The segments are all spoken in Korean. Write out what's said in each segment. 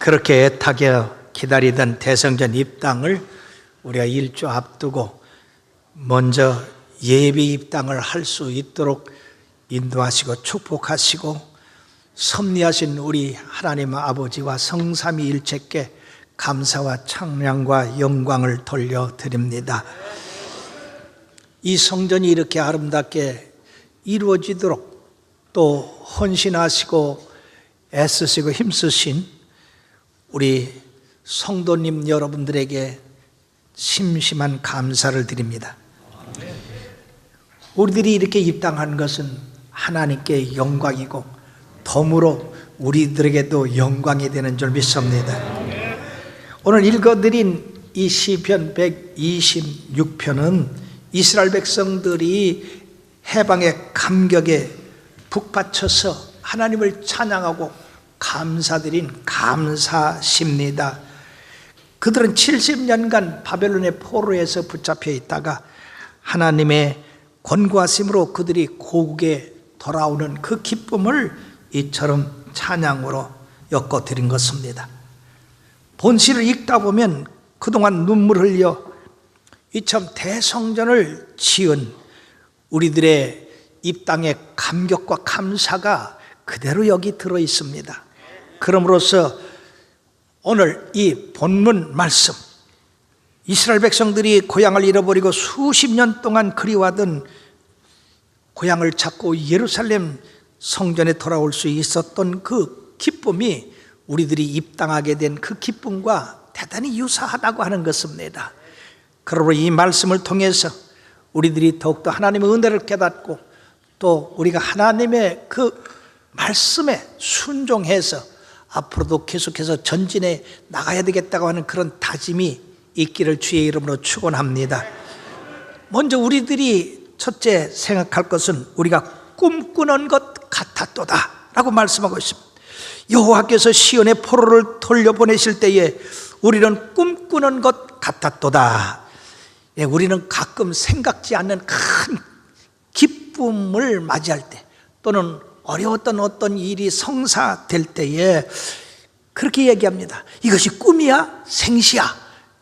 그렇게 애타게 기다리던 대성전 입당을 우리가 일주 앞두고 먼저 예배 입당을 할 수 있도록 인도하시고 축복하시고 섭리하신 우리 하나님 아버지와 성삼위일체께 감사와 찬양과 영광을 돌려드립니다. 이 성전이 이렇게 아름답게 이루어지도록 또 헌신하시고 애쓰시고 힘쓰신 우리 성도님 여러분들에게 심심한 감사를 드립니다. 우리들이 이렇게 입당한 것은 하나님께 영광이고 덤으로 우리들에게도 영광이 되는 줄 믿습니다. 오늘 읽어드린 이 시편 126편은 이스라엘 백성들이 해방의 감격에 북받쳐서 하나님을 찬양하고 감사드린 감사시입니다. 그들은 70년간 바벨론의 포로에서 붙잡혀 있다가 하나님의 권고하심으로 그들이 고국에 돌아오는 그 기쁨을 이처럼 찬양으로 엮어드린 것입니다. 본시를 읽다 보면 그동안 눈물 흘려 이처럼 대성전을 지은 우리들의 입당의 감격과 감사가 그대로 여기 들어 있습니다. 그러므로서 오늘 이 본문 말씀, 이스라엘 백성들이 고향을 잃어버리고 수십 년 동안 그리워하던 고향을 찾고 예루살렘 성전에 돌아올 수 있었던 그 기쁨이 우리들이 입당하게 된 그 기쁨과 대단히 유사하다고 하는 것입니다. 그러므로 이 말씀을 통해서 우리들이 더욱더 하나님의 은혜를 깨닫고 또 우리가 하나님의 그 말씀에 순종해서 앞으로도 계속해서 전진해 나가야 되겠다고 하는 그런 다짐이 있기를 주의 이름으로 축원합니다. 먼저 우리들이 첫째 생각할 것은 우리가 꿈꾸는 것 같았도다 라고 말씀하고 있습니다. 여호와께서 시온의 포로를 돌려보내실 때에 우리는 꿈꾸는 것 같았도다. 우리는 가끔 생각지 않는 큰 기쁨을 맞이할 때 또는 어려웠던 어떤 일이 성사될 때에 그렇게 얘기합니다. 이것이 꿈이야? 생시야?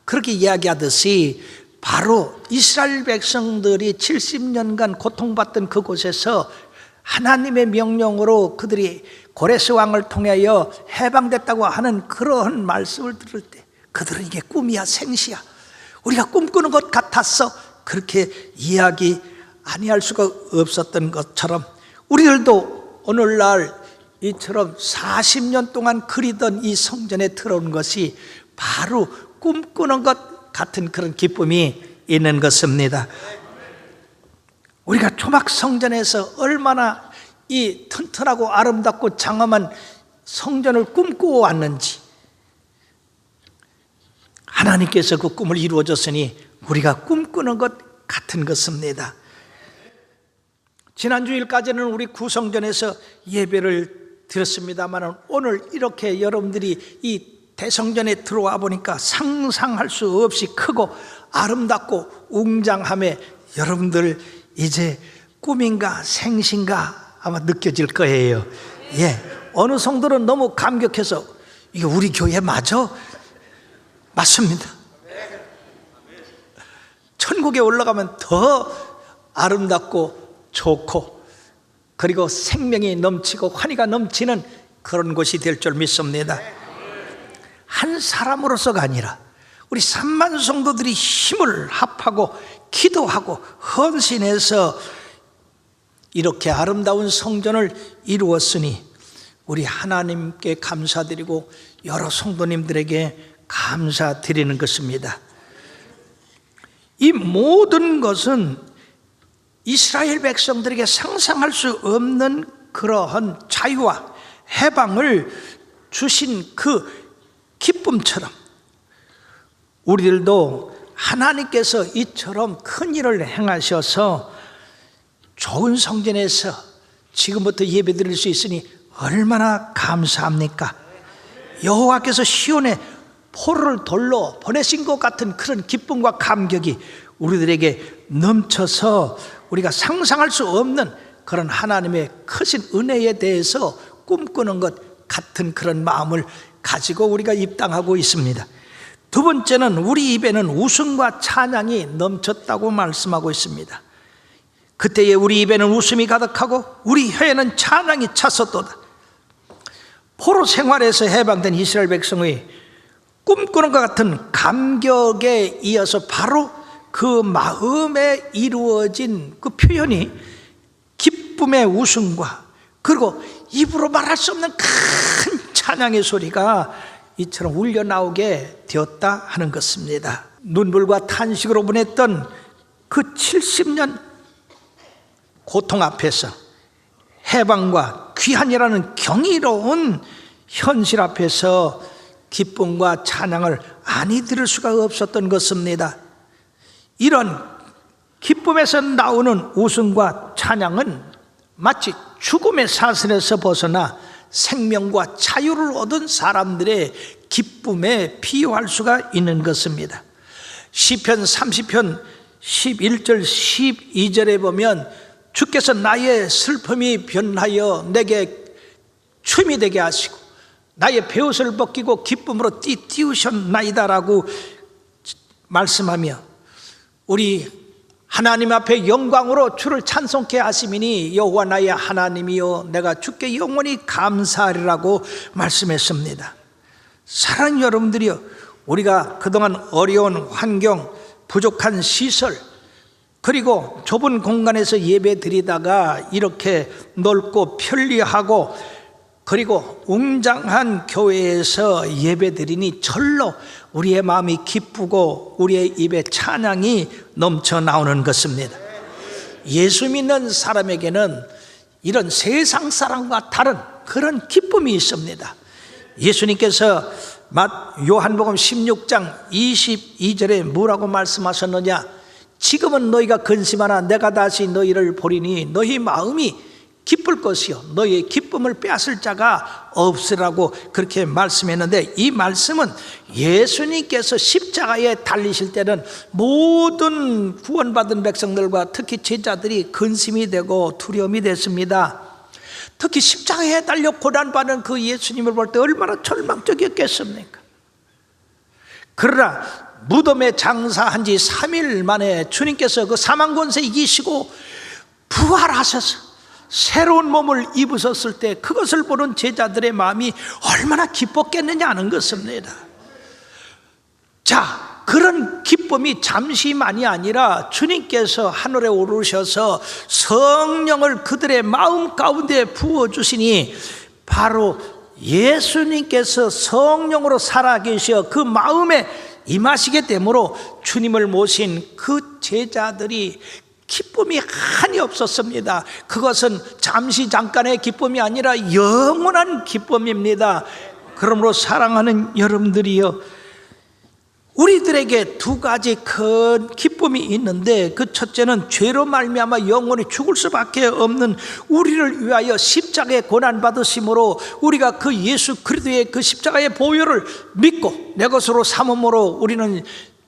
그렇게 이야기하듯이 바로 이스라엘 백성들이 70년간 고통받던 그곳에서 하나님의 명령으로 그들이 고레스 왕을 통하여 해방됐다고 하는 그런 말씀을 들을 때 그들은 이게 꿈이야? 생시야? 우리가 꿈꾸는 것 같았어? 그렇게 이야기 아니할 수가 없었던 것처럼 우리들도 오늘날 이처럼 40년 동안 그리던 이 성전에 들어온 것이 바로 꿈꾸는 것 같은 그런 기쁨이 있는 것입니다. 우리가 초막 성전에서 얼마나 이 튼튼하고 아름답고 장엄한 성전을 꿈꾸어 왔는지 하나님께서 그 꿈을 이루어줬으니 우리가 꿈꾸는 것 같은 것입니다. 지난 주일까지는 우리 구성전에서 예배를 드렸습니다만 오늘 이렇게 여러분들이 이 대성전에 들어와 보니까 상상할 수 없이 크고 아름답고 웅장함에 여러분들 이제 꿈인가 생신가 아마 느껴질 거예요. 어느 성도는 너무 감격해서 이게 우리 교회 맞아? 맞습니다. 천국에 올라가면 더 아름답고 좋고 그리고 생명이 넘치고 환희가 넘치는 그런 곳이 될 줄 믿습니다. 한 사람으로서가 아니라 우리 3만 성도들이 힘을 합하고 기도하고 헌신해서 이렇게 아름다운 성전을 이루었으니 우리 하나님께 감사드리고 여러 성도님들에게 감사드리는 것입니다. 이 모든 것은 이스라엘 백성들에게 상상할 수 없는 그러한 자유와 해방을 주신 그 기쁨처럼 우리들도 하나님께서 이처럼 큰 일을 행하셔서 좋은 성전에서 지금부터 예배 드릴 수 있으니 얼마나 감사합니까? 여호와께서 시온에 포로를 돌로 보내신 것 같은 그런 기쁨과 감격이 우리들에게 넘쳐서 우리가 상상할 수 없는 그런 하나님의 크신 은혜에 대해서 꿈꾸는 것 같은 그런 마음을 가지고 우리가 입당하고 있습니다. 두 번째는 우리 입에는 웃음과 찬양이 넘쳤다고 말씀하고 있습니다. 그때에 우리 입에는 웃음이 가득하고 우리 혀에는 찬양이 찼었도다. 포로 생활에서 해방된 이스라엘 백성의 꿈꾸는 것 같은 감격에 이어서 바로 그 마음에 이루어진 그 표현이 기쁨의 웃음과 그리고 입으로 말할 수 없는 큰 찬양의 소리가 이처럼 울려 나오게 되었다 하는 것입니다. 눈물과 탄식으로 보냈던 그 70년 고통 앞에서 해방과 귀환이라는 경이로운 현실 앞에서 기쁨과 찬양을 아니 들을 수가 없었던 것입니다. 이런 기쁨에서 나오는 웃음과 찬양은 마치 죽음의 사슬에서 벗어나 생명과 자유를 얻은 사람들의 기쁨에 비유할 수가 있는 것입니다. 시편 30편 11절 12절에 보면 주께서 나의 슬픔이 변하여 내게 춤이 되게 하시고 나의 베옷을 벗기고 기쁨으로 띠띠우셨나이다라고 말씀하며 우리 하나님 앞에 영광으로 주를 찬송케 하시미니 여호와 나의 하나님이요 내가 주께 영원히 감사하리라고 말씀했습니다. 사랑하는 여러분들이요, 우리가 그동안 어려운 환경, 부족한 시설, 그리고 좁은 공간에서 예배 드리다가 이렇게 넓고 편리하고 그리고 웅장한 교회에서 예배 드리니 절로 우리의 마음이 기쁘고 우리의 입에 찬양이 넘쳐 나오는 것입니다. 예수 믿는 사람에게는 이런 세상 사람과 다른 그런 기쁨이 있습니다. 예수님께서 요한복음 16장 22절에 뭐라고 말씀하셨느냐? 지금은 너희가 근심하나 내가 다시 너희를 보리니 너희 마음이 기쁠 것이요 너희의 기쁨을 빼앗을 자가 없으라고 그렇게 말씀했는데, 이 말씀은 예수님께서 십자가에 달리실 때는 모든 구원받은 백성들과 특히 제자들이 근심이 되고 두려움이 됐습니다. 특히 십자가에 달려 고난받는 그 예수님을 볼 때 얼마나 절망적이었겠습니까? 그러나 무덤에 장사한 지 3일 만에 주님께서 그 사망 권세 이기시고 부활하셔서 새로운 몸을 입으셨을 때 그것을 보는 제자들의 마음이 얼마나 기뻤겠느냐 하는 것입니다. 자, 그런 기쁨이 잠시만이 아니라 주님께서 하늘에 오르셔서 성령을 그들의 마음 가운데 부어주시니 바로 예수님께서 성령으로 살아계셔 그 마음에 임하시게 되므로 주님을 모신 그 제자들이 기쁨이 한이 없었습니다. 그것은 잠시 잠깐의 기쁨이 아니라 영원한 기쁨입니다. 그러므로 사랑하는 여러분들이요, 우리들에게 두 가지 큰 기쁨이 있는데 그 첫째는 죄로 말미암아 영원히 죽을 수밖에 없는 우리를 위하여 십자가에 고난받으심으로 우리가 그 예수 그리스도의 그 십자가의 보혈을 믿고 내 것으로 삼음으로 우리는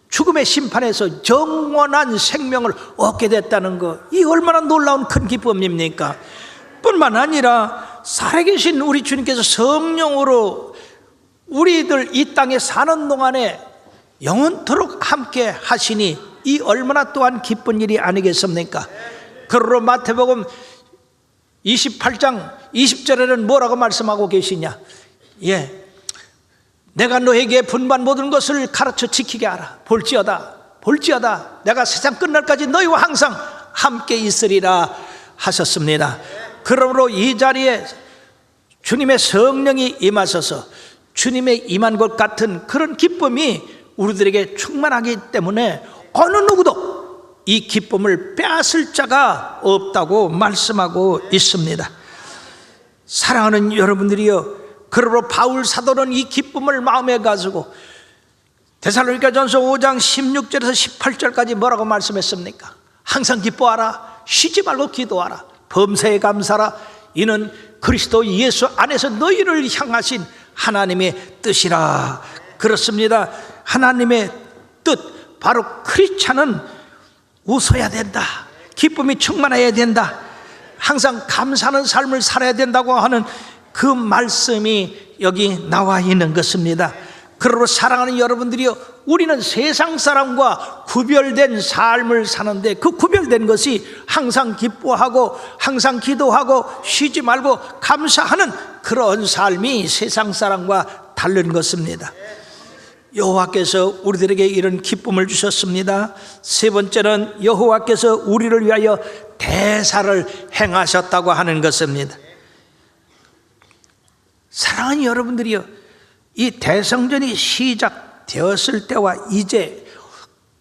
죽음의 심판에서 영원한 생명을 얻게 됐다는 것, 이 얼마나 놀라운 큰 기쁨입니까? 뿐만 아니라 살아계신 우리 주님께서 성령으로 우리들 이 땅에 사는 동안에 영원토록 함께 하시니 이 얼마나 또한 기쁜 일이 아니겠습니까? 그러므로 마태복음 28장 20절에는 뭐라고 말씀하고 계시냐? 내가 너에게 분반 모든 것을 가르쳐 지키게 하라. 볼지어다 내가 세상 끝날까지 너희와 항상 함께 있으리라 하셨습니다. 그러므로 이 자리에 주님의 성령이 임하셔서 주님의 임한 것 같은 그런 기쁨이 우리들에게 충만하기 때문에 어느 누구도 이 기쁨을 빼앗을 자가 없다고 말씀하고 있습니다. 사랑하는 여러분들이여, 그러므로 바울 사도는 이 기쁨을 마음에 가지고 데살로니가전서 5장 16절에서 18절까지 뭐라고 말씀했습니까? 항상 기뻐하라, 쉬지 말고 기도하라, 범사에 감사하라, 이는 그리스도 예수 안에서 너희를 향하신 하나님의 뜻이라. 그렇습니다. 하나님의 뜻, 바로 크리스찬은 웃어야 된다, 기쁨이 충만해야 된다, 항상 감사하는 삶을 살아야 된다고 하는 그 말씀이 여기 나와 있는 것입니다. 그러므로 사랑하는 여러분들이요, 우리는 세상 사람과 구별된 삶을 사는데, 그 구별된 것이 항상 기뻐하고 항상 기도하고 쉬지 말고 감사하는 그런 삶이 세상 사람과 다른 것입니다. 여호와께서 우리들에게 이런 기쁨을 주셨습니다. 세 번째는 여호와께서 우리를 위하여 대사를 행하셨다고 하는 것입니다. 사랑하는 여러분들이요, 이 대성전이 시작되었을 때와 이제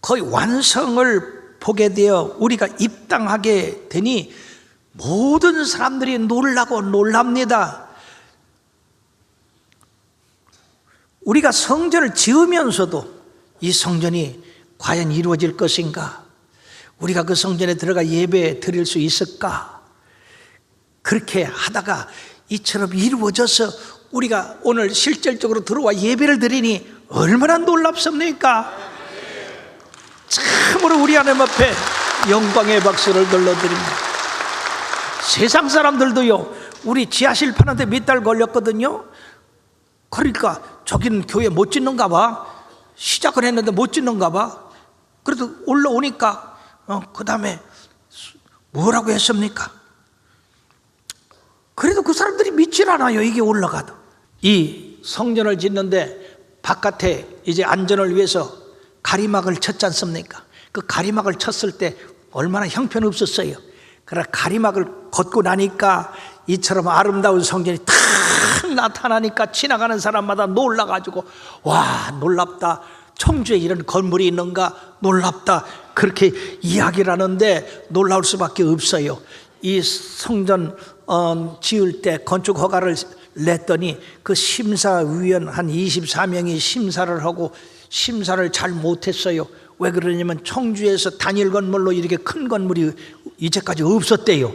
거의 완성을 보게 되어 우리가 입당하게 되니 모든 사람들이 놀라고 놀랍니다. 우리가 성전을 지으면서도 이 성전이 과연 이루어질 것인가? 우리가 그 성전에 들어가 예배 드릴 수 있을까? 그렇게 하다가 이처럼 이루어져서 우리가 오늘 실질적으로 들어와 예배를 드리니 얼마나 놀랍습니까? 참으로 우리 하나님 앞에 영광의 박수를 돌려드립니다. 세상 사람들도요, 우리 지하실 파는데 몇 달 걸렸거든요. 그러니까 저기는 교회 못 짓는가 봐, 시작을 했는데 못 짓는가 봐. 그래도 올라오니까 그 다음에 뭐라고 했습니까? 그래도 그 사람들이 믿질 않아요. 이게 올라가도. 이 성전을 짓는데 바깥에 이제 안전을 위해서 가리막을 쳤지 않습니까? 그 가리막을 쳤을 때 얼마나 형편없었어요. 그러나 가리막을 걷고 나니까 이처럼 아름다운 성전이 탁 나타나니까 지나가는 사람마다 놀라가지고, 와, 놀랍다, 청주에 이런 건물이 있는가, 놀랍다, 그렇게 이야기를 하는데 놀라울 수밖에 없어요. 이 성전 지을 때 건축 허가를 냈더니 그 심사위원 한 24명이 심사를 하고 심사를 잘 못했어요. 왜 그러냐면 청주에서 단일 건물로 이렇게 큰 건물이 이제까지 없었대요.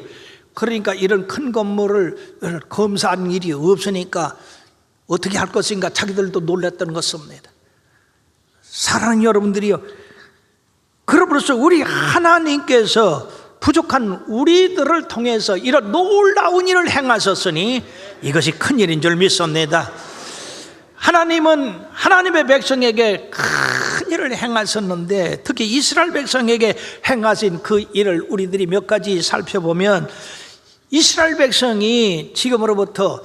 그러니까 이런 큰 건물을 검사한 일이 없으니까 어떻게 할 것인가 자기들도 놀랐던 것입니다. 사랑하는 여러분들이요, 그러므로서 우리 하나님께서 부족한 우리들을 통해서 이런 놀라운 일을 행하셨으니 이것이 큰일인 줄 믿습니다. 하나님은 하나님의 백성에게 큰 일을 행하셨는데, 특히 이스라엘 백성에게 행하신 그 일을 우리들이 몇 가지 살펴보면, 이스라엘 백성이 지금으로부터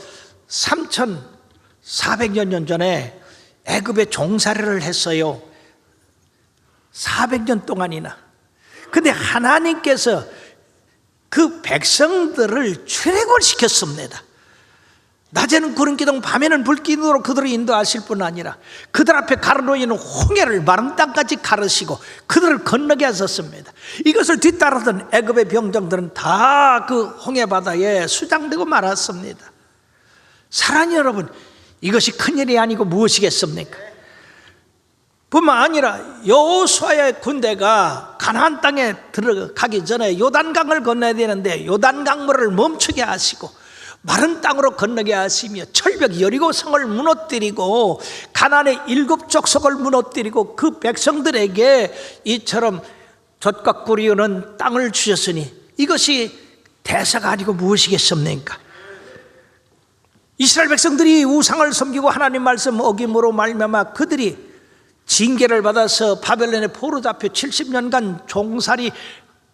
3,400년 전에 애굽에 종살이를 했어요. 400년 동안이나. 근데 하나님께서 그 백성들을 출애굽시켰습니다. 낮에는 구름 기둥, 밤에는 불 기둥으로 그들을 인도하실 뿐 아니라 그들 앞에 가로놓이는 홍해를 마른 땅까지 가르시고 그들을 건너게 하셨습니다. 이것을 뒤따르던 애굽의 병정들은 다 그 홍해 바다에 수장되고 말았습니다. 사랑하는 여러분, 이것이 큰일이 아니고 무엇이겠습니까? 뿐만 아니라 여호수아의 군대가 가나안 땅에 들어가기 전에 요단강을 건너야 되는데 요단강물을 멈추게 하시고 마른 땅으로 건너게 하시며 철벽 여리고성을 무너뜨리고 가나안의 7족속을 무너뜨리고 그 백성들에게 이처럼 젖과 꿀이 흐르는 땅을 주셨으니 이것이 대사가 아니고 무엇이겠습니까? 이스라엘 백성들이 우상을 섬기고 하나님 말씀 어김으로 말미암아 그들이 징계를 받아서 바벨론에 포로 잡혀 70년간 종살이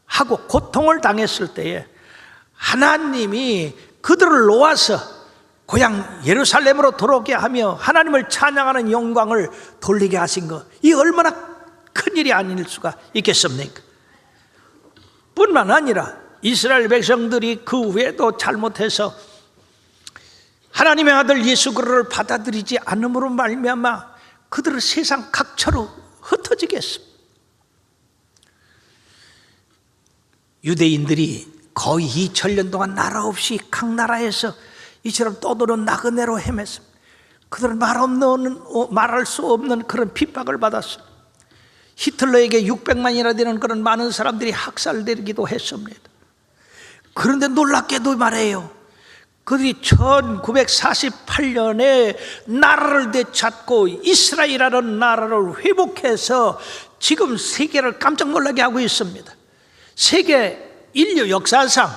하고 고통을 당했을 때에 하나님이 그들을 놓아서 고향 예루살렘으로 돌아오게 하며 하나님을 찬양하는 영광을 돌리게 하신 것, 이 얼마나 큰일이 아닐 수가 있겠습니까? 뿐만 아니라 이스라엘 백성들이 그 후에도 잘못해서 하나님의 아들 예수 그리스도를 받아들이지 않음으로 말미암아 그들을 세상 각처로 흩어지게 했습니다. 유대인들이 거의 2000년 동안 나라 없이 각 나라에서 이처럼 떠도는 나그네로 헤맸습니다. 그들은 말할 수 없는 그런 핍박을 받았습니다. 히틀러에게 600만이나 되는 그런 많은 사람들이 학살되기도 했습니다. 그런데 놀랍게도 말해요, 그들이 1948년에 나라를 되찾고 이스라엘이라는 나라를 회복해서 지금 세계를 깜짝 놀라게 하고 있습니다. 세계 인류 역사상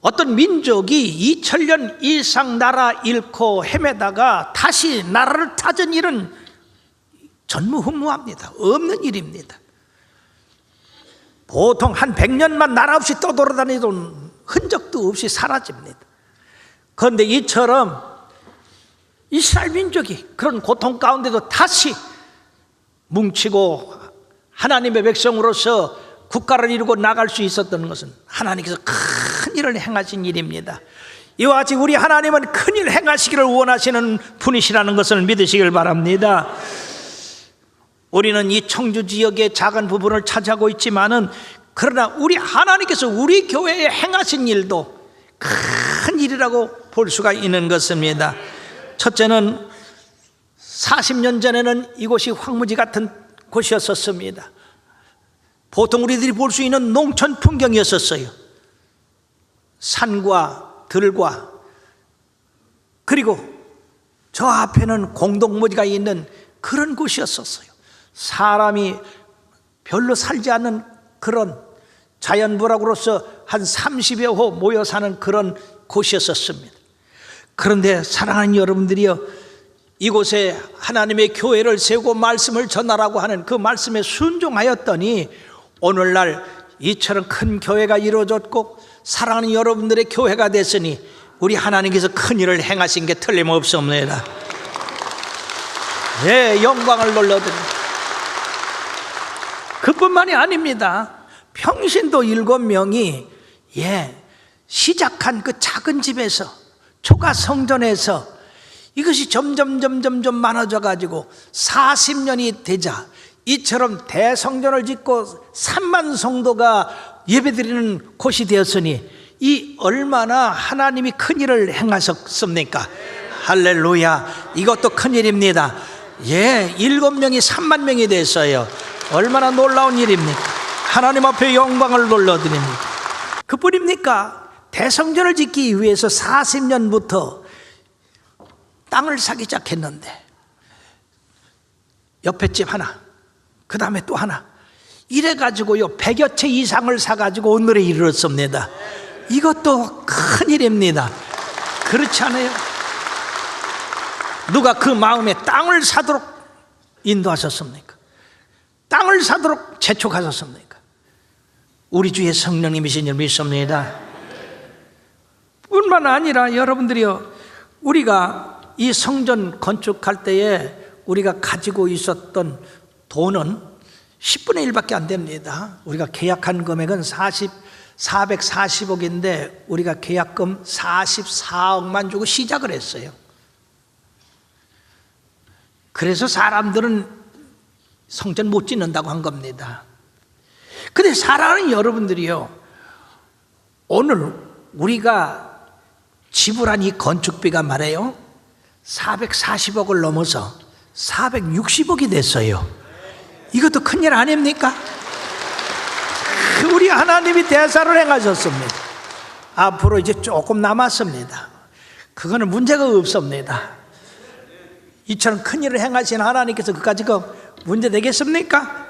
어떤 민족이 2000년 이상 나라 잃고 헤매다가 다시 나라를 찾은 일은 전무후무합니다. 없는 일입니다. 보통 한 100년만 나라 없이 떠돌아다니도 흔적도 없이 사라집니다. 그런데 이처럼 이스라엘 민족이 그런 고통 가운데도 다시 뭉치고 하나님의 백성으로서 국가를 이루고 나갈 수 있었던 것은 하나님께서 큰 일을 행하신 일입니다. 이와 같이 우리 하나님은 큰 일 행하시기를 원하시는 분이시라는 것을 믿으시길 바랍니다. 우리는 이 청주 지역의 작은 부분을 차지하고 있지만은 그러나 우리 하나님께서 우리 교회에 행하신 일도 큰 일이라고 볼 수가 있는 것입니다. 첫째는 40년 전에는 이곳이 황무지 같은 곳이었습니다. 보통 우리들이 볼 수 있는 농촌 풍경이었어요. 산과 들과 그리고 저 앞에는 공동묘지가 있는 그런 곳이었어요. 사람이 별로 살지 않는 그런 자연부락으로서 한 30여 호 모여 사는 그런 곳이었습니다. 그런데 사랑하는 여러분들이요, 이곳에 하나님의 교회를 세우고 말씀을 전하라고 하는 그 말씀에 순종하였더니 오늘날 이처럼 큰 교회가 이루어졌고 사랑하는 여러분들의 교회가 됐으니 우리 하나님께서 큰 일을 행하신 게 틀림없습니다. 네, 영광을 돌려드립니다. 그뿐만이 아닙니다. 평신도 7명이 시작한 그 작은 집에서 초가 성전에서 이것이 점점 많아져 가지고 40년이 되자 이처럼 대성전을 짓고 3만 성도가 예배드리는 곳이 되었으니 이 얼마나 하나님이 큰 일을 행하셨습니까? 할렐루야. 이것도 큰 일입니다. 7명이 3만 명이 됐어요. 얼마나 놀라운 일입니까? 하나님 앞에 영광을 돌려드립니다. 그뿐입니까? 대성전을 짓기 위해서 40년부터 땅을 사기 시작했는데 옆에 집 하나, 그 다음에 또 하나, 이래가지고요 100여 채 이상을 사가지고 오늘에 이르렀습니다. 이것도 큰 일입니다. 그렇지 않아요? 누가 그 마음에 땅을 사도록 인도하셨습니까? 땅을 사도록 재촉하셨습니까? 우리 주의 성령님이신 줄 믿습니다. 뿐만 아니라 여러분들이요, 우리가 이 성전 건축할 때에 우리가 가지고 있었던 돈은 10분의 1밖에 안 됩니다. 우리가 계약한 금액은 440억인데 우리가 계약금 44억만 주고 시작을 했어요. 그래서 사람들은 성전 못 짓는다고 한 겁니다. 근데 사랑하는 여러분들이요, 오늘 우리가 지불한 이 건축비가 말이에요 440억을 넘어서 460억이 됐어요. 이것도 큰일 아닙니까? 우리 하나님이 대사를 행하셨습니다. 앞으로 이제 조금 남았습니다. 그거는 문제가 없습니다. 이처럼 큰일을 행하신 하나님께서 그까지 문제 되겠습니까?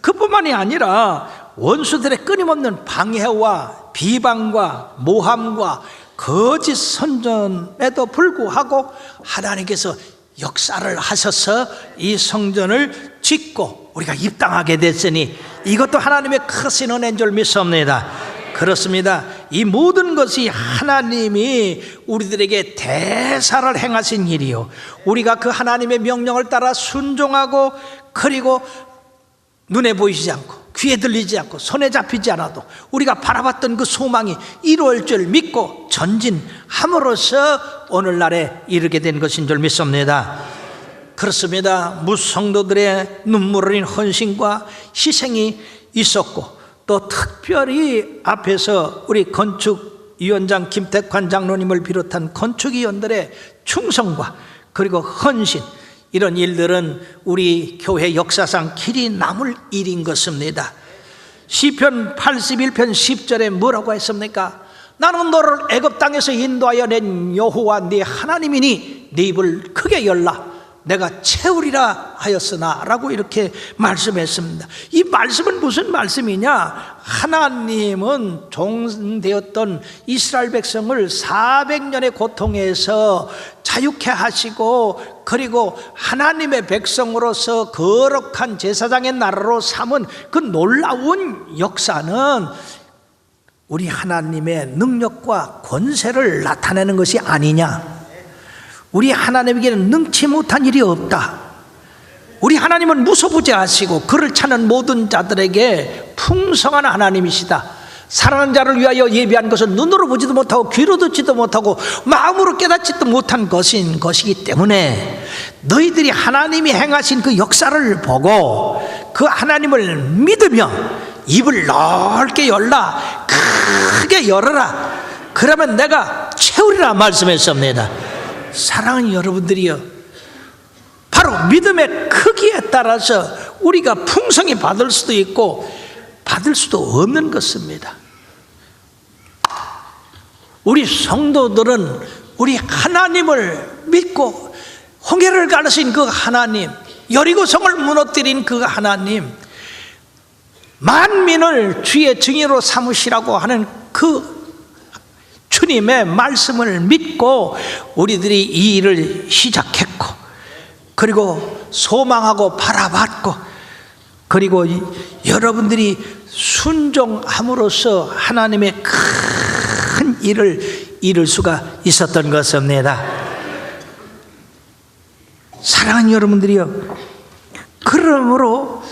그뿐만이 아니라 원수들의 끊임없는 방해와 비방과 모함과 거짓 선전에도 불구하고 하나님께서 역사를 하셔서 이 성전을 짓고 우리가 입당하게 됐으니 이것도 하나님의 크신 은혜인 줄 믿습니다. 그렇습니다. 이 모든 것이 하나님이 우리들에게 대사를 행하신 일이요, 우리가 그 하나님의 명령을 따라 순종하고 그리고 눈에 보이지 않고 귀에 들리지 않고 손에 잡히지 않아도 우리가 바라봤던 그 소망이 이루어질 줄 믿고 전진함으로써 오늘날에 이르게 된 것인 줄 믿습니다. 그렇습니다. 무성도들의 눈물 흘린 헌신과 희생이 있었고 또 특별히 앞에서 우리 건축위원장 김택환 장로님을 비롯한 건축위원들의 충성과 그리고 헌신, 이런 일들은 우리 교회 역사상 길이 남을 일인 것입니다. 시편 81편 10절에 뭐라고 했습니까? 나는 너를 애굽 땅에서 인도하여 낸 여호와 네 하나님이니 네 입을 크게 열라 내가 채우리라 하였으나 라고 이렇게 말씀했습니다. 이 말씀은 무슨 말씀이냐? 하나님은 종되었던 이스라엘 백성을 400년의 고통에서 자유케 하시고, 그리고 하나님의 백성으로서 거룩한 제사장의 나라로 삼은 그 놀라운 역사는 우리 하나님의 능력과 권세를 나타내는 것이 아니냐? 우리 하나님에게는 능치 못한 일이 없다. 우리 하나님은 무소부재하시고 그를 찾는 모든 자들에게 풍성한 하나님이시다. 사랑하는 자를 위하여 예비한 것은 눈으로 보지도 못하고 귀로 듣지도 못하고 마음으로 깨닫지도 못한 것이기 때문에 너희들이 하나님이 행하신 그 역사를 보고 그 하나님을 믿으며 입을 넓게 열라, 크게 열어라. 그러면 내가 채우리라 말씀했습니다. 사랑하는 여러분들이요, 바로 믿음의 크기에 따라서 우리가 풍성히 받을 수도 있고 받을 수도 없는 것입니다. 우리 성도들은 우리 하나님을 믿고 홍해를 가르신 그 하나님, 여리고성을 무너뜨린 그 하나님, 만민을 주의 증인으로 삼으시라고 하는 그 주님의 말씀을 믿고 우리들이 이 일을 시작했고, 그리고 소망하고 바라봤고, 그리고 여러분들이 순종함으로써 하나님의 큰 일을 이룰 수가 있었던 것입니다. 사랑하는 여러분들이요, 그러므로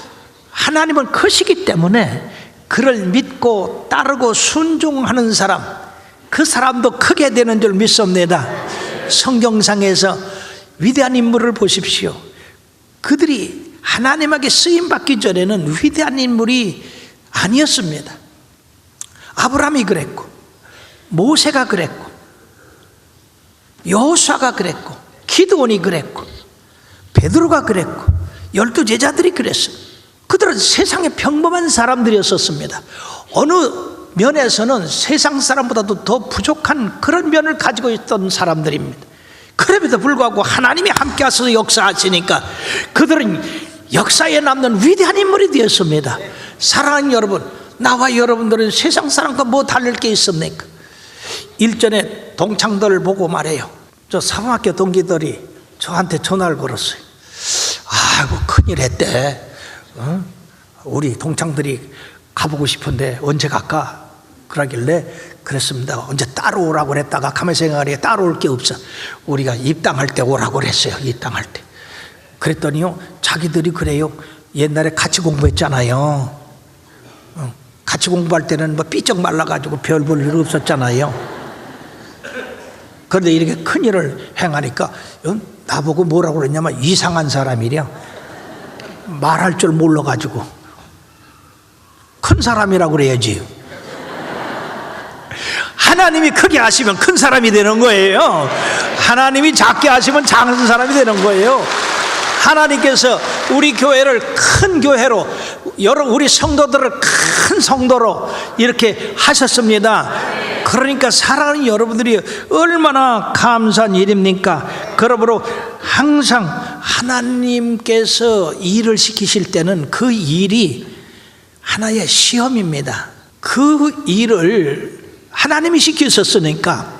하나님은 크시기 때문에 그를 믿고 따르고 순종하는 사람, 그 사람도 크게 되는 줄 믿습니다. 성경상에서 위대한 인물을 보십시오. 그들이 하나님에게 쓰임받기 전에는 위대한 인물이 아니었습니다. 아브라함이 그랬고, 모세가 그랬고, 여호수아가 그랬고, 기드온이 그랬고, 베드로가 그랬고, 12 제자들이 그랬어요. 그들은 세상의 평범한 사람들이었습니다. 어느 면에서는 세상 사람보다도 더 부족한 그런 면을 가지고 있던 사람들입니다. 그럼에도 불구하고 하나님이 함께 하셔서 역사하시니까 그들은 역사에 남는 위대한 인물이 되었습니다. 사랑하는 여러분, 나와 여러분들은 세상 사람과 뭐 다를 게 있습니까? 일전에 동창들을 보고 말해요. 저 사범학교 동기들이 저한테 전화를 걸었어요. 아이고, 큰일 했대. 우리 동창들이 가보고 싶은데 언제 갈까? 그러길래 그랬습니다. 언제 따로 오라고 그랬다가 가만히 생각하니까 따로 올 게 없어. 우리가 입당할 때 오라고 그랬어요. 입당할 때. 그랬더니요, 자기들이 그래요. 옛날에 같이 공부했잖아요. 같이 공부할 때는 뭐 삐쩍 말라가지고 별 볼 일 없었잖아요. 그런데 이렇게 큰일을 행하니까 나보고 뭐라고 그랬냐면 이상한 사람이랴. 말할 줄 몰라가지고. 큰 사람이라고 그래야지. 하나님이 크게 하시면 큰 사람이 되는 거예요. 하나님이 작게 하시면 작은 사람이 되는 거예요. 하나님께서 우리 교회를 큰 교회로, 우리 성도들을 큰 성도로 이렇게 하셨습니다. 그러니까 사랑하는 여러분들이 얼마나 감사한 일입니까? 그러므로 항상 하나님께서 일을 시키실 때는 그 일이 하나의 시험입니다. 그 일을 하나님이 시키셨으니까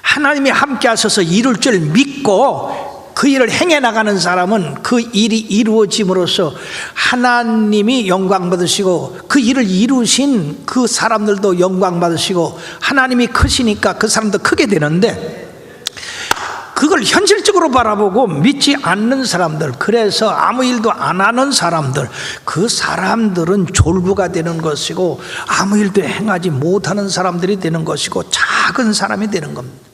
하나님이 함께 하셔서 이룰 줄 믿고 그 일을 행해 나가는 사람은 그 일이 이루어짐으로써 하나님이 영광 받으시고 그 일을 이루신 그 사람들도 영광 받으시고 하나님이 크시니까 그 사람도 크게 되는데, 그걸 현실적으로 바라보고 믿지 않는 사람들, 그래서 아무 일도 안 하는 사람들, 그 사람들은 졸부가 되는 것이고 아무 일도 행하지 못하는 사람들이 되는 것이고 작은 사람이 되는 겁니다.